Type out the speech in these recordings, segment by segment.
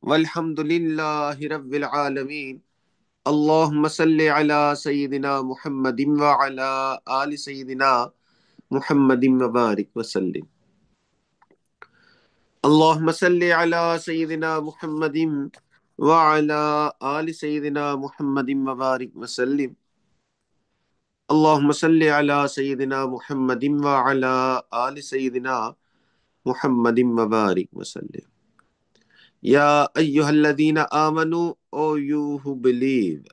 Walhamdulillahi Rabbil Alameen. Allahumma salli ala Sayyidina Muhammadin wa ala ali Sayyidina Muhammadin wa barik wa sallim. Allahumma salli ala Sayyidina Muhammadin wa ala ali Sayyidina Muhammadin wa barik wa sallim. Allahumma salli ala Sayyidina Muhammadin wa ala ali Sayyidina Muhammadin wa barik wa sallim. Ya ayyuhalladhina amanu, O you who believe.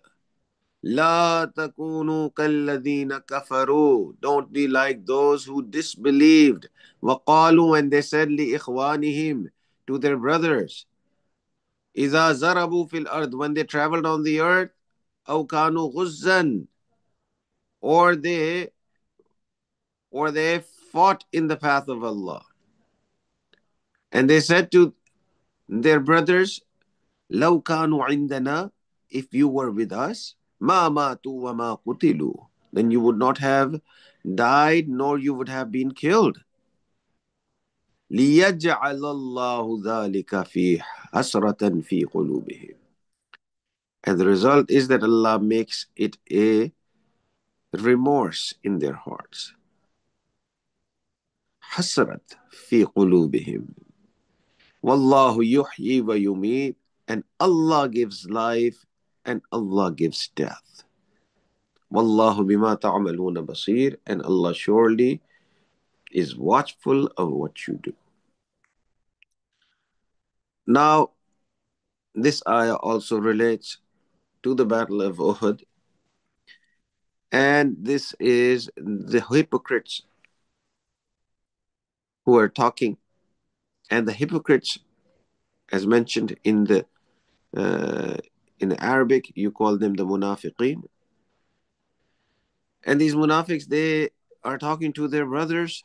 La takunu kalladhina kafaru. Don't be like those who disbelieved. Waqalu, when they said li ikhwanihim, to their brothers. Iza zarabu fil ard, when they traveled on the earth. Aw kanu ghuzzan, or they fought in the path of Allah. And they said to their brothers, Law kanu indana, if you were with us, ma matu wa ma qutilu, then you would not have died, nor you would have been killed. لِيَجْعَلَ اللَّهُ ذَلِكَ فِي حَسْرَةً فِي قُلُوبِهِمْ. And the result is that Allah makes it a remorse in their hearts. حَسْرَةً فِي قُلُوبِهِمْ. وَاللَّهُ يُحْيِي وَيُمِيتُ. And Allah gives life and Allah gives death. Wallahu bima ta'amaluna basir. And Allah surely is watchful of what you do. Now, this ayah also relates to the Battle of Uhud. And this is the hypocrites who are talking. And the hypocrites, as mentioned in the Arabic, you call them the munafiqeen. And these munafiqs, they are talking to their brothers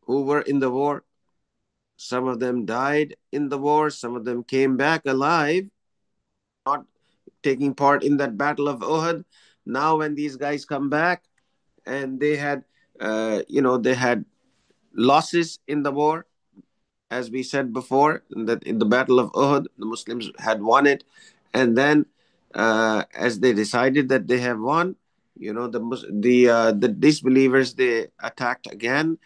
who were in the war. Some of them died in the war. Some of them came back alive, not taking part in that battle of Uhud. Now when these guys come back and they had, they had losses in the war, as we said before, that in the battle of Uhud, the Muslims had won it. And then as they decided that they have won, the disbelievers, they attacked again.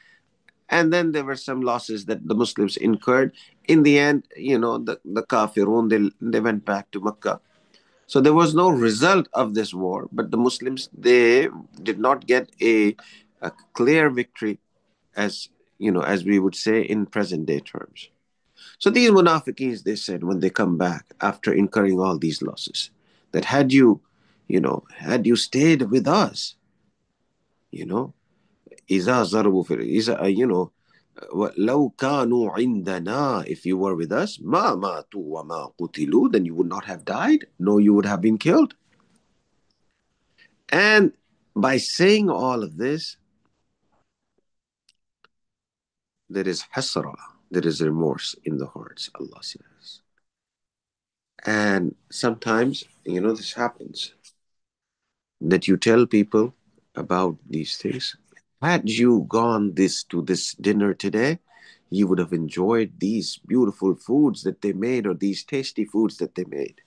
And then there were some losses that the Muslims incurred. In the end, the kafirun, they went back to Mecca. So there was no result of this war, but the Muslims, they did not get a clear victory, as we would say in present day terms. So these munafiqeens, they said when they come back after incurring all these losses, that had you stayed with us, إذا ضربوا في إذا لو كانوا عندنا, if you were with us, ما ماتوا وما قتلوا, then you would not have died, nor you would have been killed. And by saying all of this, there is hasra, there is remorse in the hearts, Allah says. And sometimes, this happens, that you tell people about these things. Had you gone to this dinner today, you would have enjoyed these beautiful foods that they made, or these tasty foods that they made.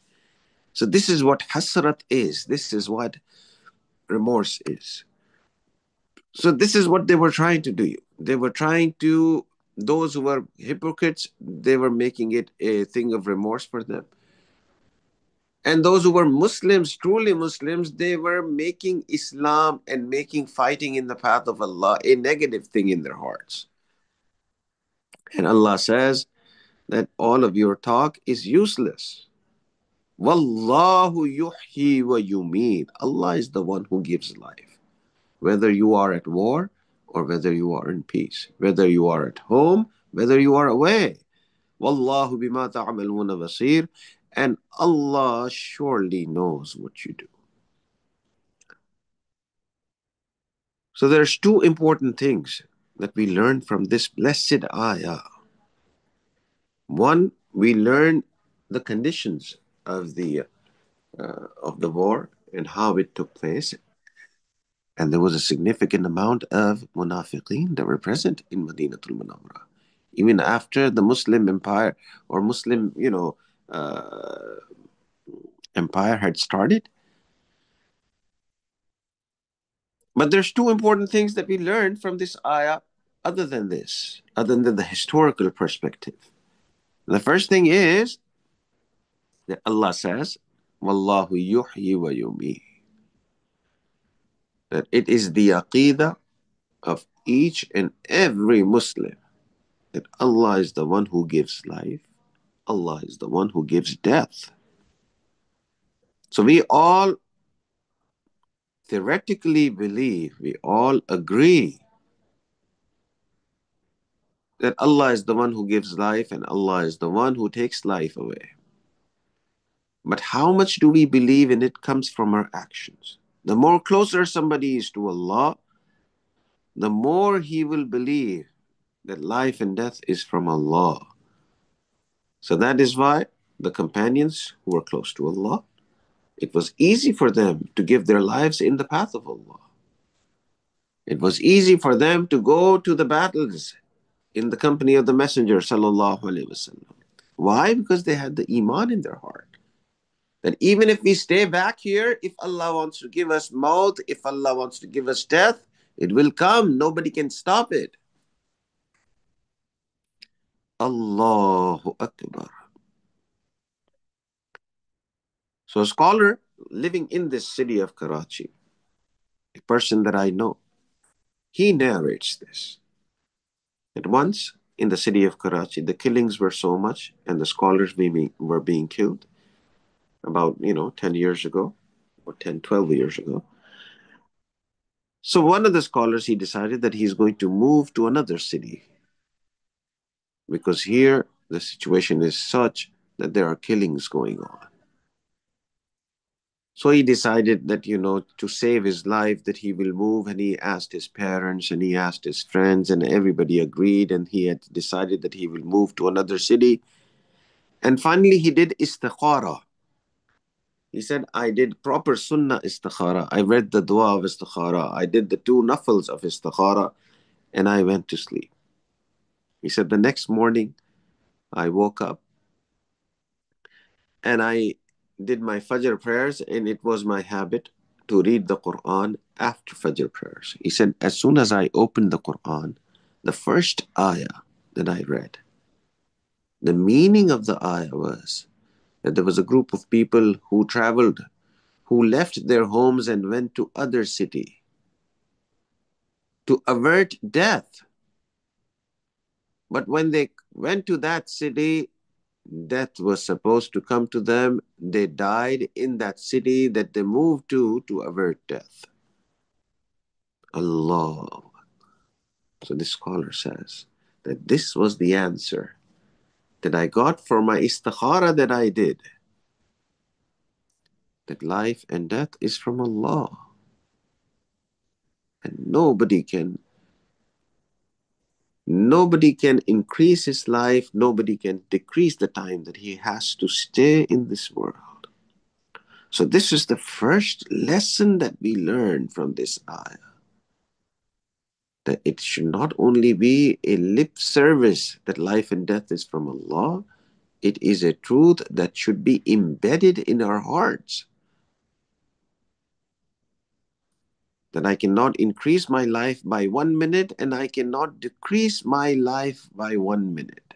So this is what hasrat is. This is what remorse is. So this is what they were trying to do. They were trying to, those who were hypocrites, they were making it a thing of remorse for them. And those who were Muslims, truly Muslims, they were making Islam and making fighting in the path of Allah a negative thing in their hearts. And Allah says that all of your talk is useless. Wallahu yuhyi wa yumeet. Allah is the one who gives life. Whether you are at war or whether you are in peace. Whether you are at home, whether you are away. Wallahu bima ta'amaluna basir. And Allah surely knows what you do. So there's two important things that we learn from this blessed ayah. One, we learn the conditions of the war and how it took place. And there was a significant amount of munafiqeen that were present in Madinatul Munawwarah. Even after the Muslim empire or Muslim, uh, empire had started. But there's two important things that we learned from this ayah other than this, other than the historical perspective. The first thing is that Allah says, Wallahu yuhyi wa yumi. That it is the aqidah of each and every Muslim that Allah is the one who gives life, Allah is the one who gives death. So we all theoretically believe, we all agree that Allah is the one who gives life and Allah is the one who takes life away. But how much do we believe in it comes from our actions. The more closer somebody is to Allah, the more he will believe that life and death is from Allah. So that is why the companions who were close to Allah, it was easy for them to give their lives in the path of Allah. It was easy for them to go to the battles in the company of the Messenger sallallahu alaihi wasallam. Why? Because they had the iman in their heart. That even if we stay back here, if Allah wants to give us maut, if Allah wants to give us death, it will come. Nobody can stop it. Allahu Akbar. So a scholar living in this city of Karachi, a person that I know, he narrates this. That once in the city of Karachi, the killings were so much and the scholars were being killed about, 10 years ago or 10, 12 years ago. So one of the scholars, he decided that he's going to move to another city because here the situation is such that there are killings going on. So he decided that, to save his life, that he will move, and he asked his parents and he asked his friends, and everybody agreed, and he had decided that he will move to another city. And finally, he did istikhara. He said, I did proper sunnah istikhara. I read the dua of istikhara. I did the two nafals of istikhara, and I went to sleep. He said, the next morning, I woke up and I did my Fajr prayers, and it was my habit to read the Quran after Fajr prayers. He said, as soon as I opened the Quran, the first ayah that I read, the meaning of the ayah was that there was a group of people who traveled, who left their homes and went to other city to avert death. But when they went to that city, death was supposed to come to them. They died in that city that they moved to avert death. Allah. So this scholar says that this was the answer that I got for my istikhara that I did. That life and death is from Allah. And nobody can increase his life, nobody can decrease the time that he has to stay in this world. So this is the first lesson that we learn from this ayah. That it should not only be a lip service that life and death is from Allah, it is a truth that should be embedded in our hearts. That I cannot increase my life by 1 minute and I cannot decrease my life by 1 minute.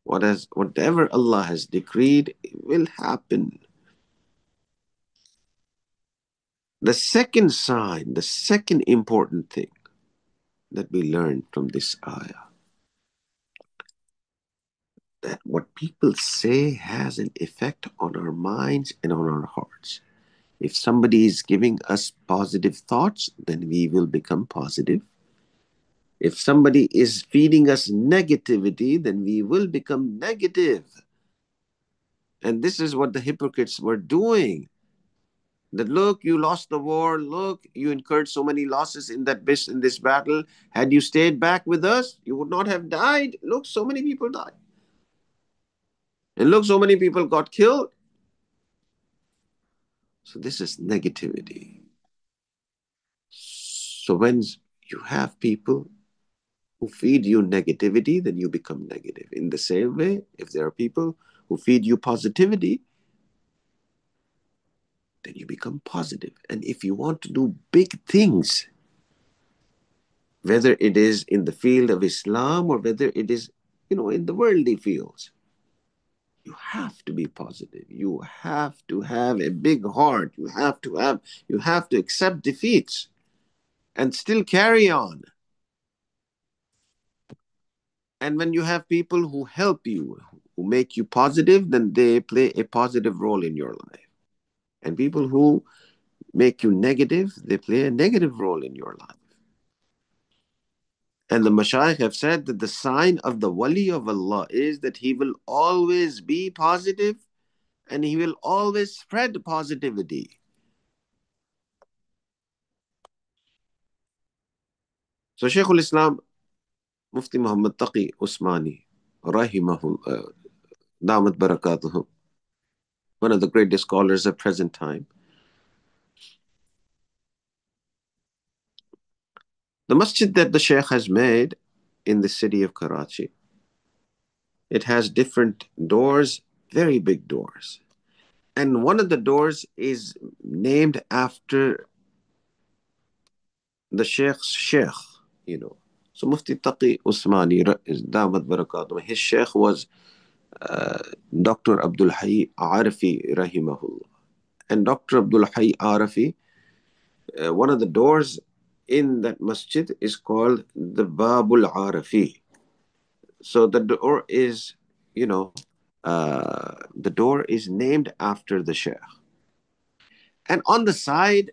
Whatever Allah has decreed will happen. The second sign, the second important thing that we learn from this ayah, that what people say has an effect on our minds and on our hearts. If somebody is giving us positive thoughts, then we will become positive. If somebody is feeding us negativity, then we will become negative. And this is what the hypocrites were doing. That look, you lost the war. Look, you incurred so many losses in this battle. Had you stayed back with us, you would not have died. Look, so many people died. And look, so many people got killed. So this is negativity. So when you have people who feed you negativity, then you become negative. In the same way, if there are people who feed you positivity, then you become positive. And if you want to do big things, whether it is in the field of Islam or whether it is, in the worldly fields, you have to be positive. You have to have a big heart. You have to accept defeats and still carry on. And when you have people who help you, who make you positive, then they play a positive role in your life. And people who make you negative, they play a negative role in your life. And the Mashaykh have said that the sign of the Wali of Allah is that he will always be positive and he will always spread positivity. So Shaykh al-Islam, Mufti Muhammad Taqi Usmani, Rahimahullah, Damat Barakatuhu, one of the greatest scholars of present time. The masjid that the Shaykh has made in the city of Karachi, it has different doors, very big doors. And one of the doors is named after the Sheikh's Sheikh, you know. So Mufti Taqi Usmani, Damat Barakatuh, his Sheikh was uh, Dr. Abdul Hayy Arafi, Rahimahullah. And Dr. Abdul Hayy Arafi, one of the doors in that masjid is called the Babul Arafi. So the door is, the door is named after the Sheikh. And on the side,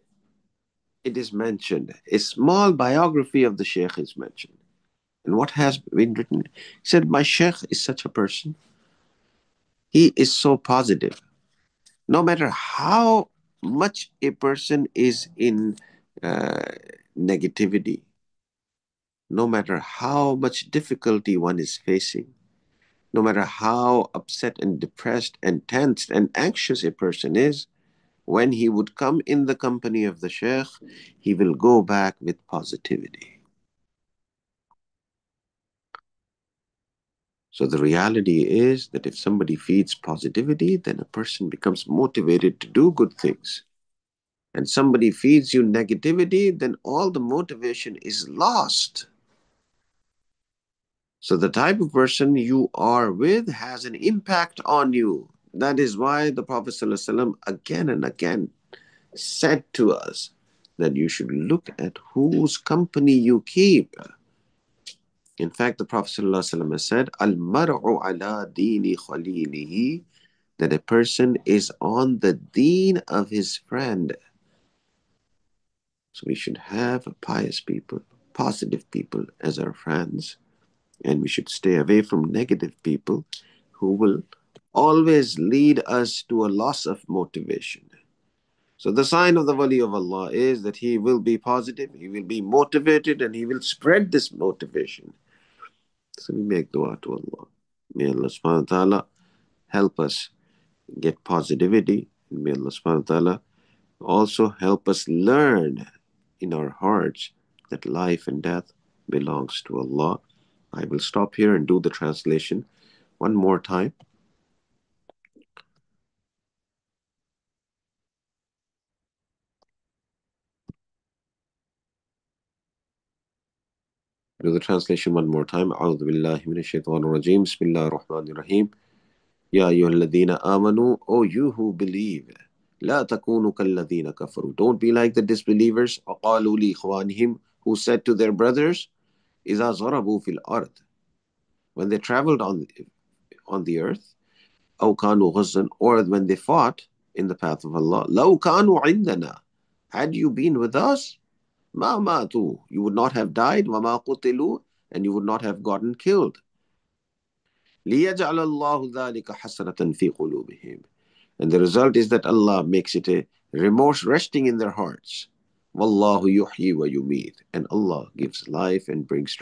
it is mentioned, a small biography of the Sheikh is mentioned. And what has been written? He said, my Sheikh is such a person. He is so positive. No matter how much a person is in uh, negativity, no matter how much difficulty one is facing, no matter how upset and depressed and tensed and anxious a person is, when he would come in the company of the Sheikh, he will go back with positivity. So the reality is that if somebody feeds positivity, then a person becomes motivated to do good things. And somebody feeds you negativity, then all the motivation is lost. So the type of person you are with has an impact on you. That is why the Prophet ﷺ again and again said to us that you should look at whose company you keep. In fact, the Prophet ﷺ has said, Al-mar'u ala dini khalilihi, that a person is on the deen of his friend. So we should have pious people, positive people as our friends, and we should stay away from negative people who will always lead us to a loss of motivation. So the sign of the Wali of Allah is that he will be positive, he will be motivated, and he will spread this motivation. So we make dua to Allah. May Allah subhanahu wa ta'ala help us get positivity. And may Allah subhanahu wa ta'ala also help us learn in our hearts that life and death belongs to Allah. I will stop here and do the translation one more time. Do the translation one more time. أعوذ بالله من الشيطان الرجيم. بسم الله الرحمن الرحيم. يا أيها الذين آمنوا, O you who believe, لا تكونوا كالذين كفروا. Don't be like the disbelievers. وقالوا لإخوانهم, who said to their brothers, إذا ضربوا في الأرض, when they traveled on the earth, أو كانوا غزا, or when they fought in the path of Allah, لو كانوا عندنا, had you been with us, ما ماتوا, you would not have died, وما قتلوا, and you would not have gotten killed. ليجعل الله ذلك حسرة في قلوبهم. And the result is that Allah makes it a remorse resting in their hearts. Wallahu yuhyi wa yumeet. And Allah gives life and brings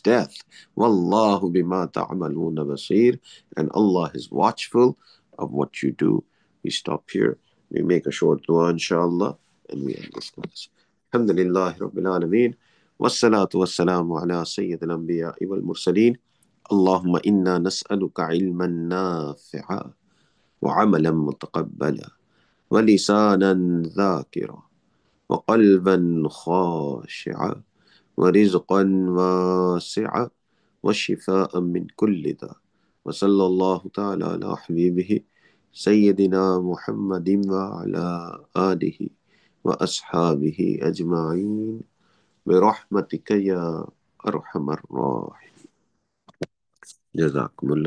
death. Wallahu bima ta'maluna basir. And Allah is watchful of what you do. We stop here. We make a short dua, inshallah, and we end this class. Alhamdulillah Rabbil Alameen. Wassalatu wassalamu ala Sayyid al-Anbiya wal Mursaleen. اللهم إنا نسألك علما نافعا وعملا متقبلا ولسانا ذاكرا وقلبا خاشعا ورزقا واسعا وشفاء من كل داء. وصلى الله تعالى على حبيبه سيدنا محمد وعلى آله وأصحابه أجمعين برحمتك يا أرحم الراحمين. جزاكم الله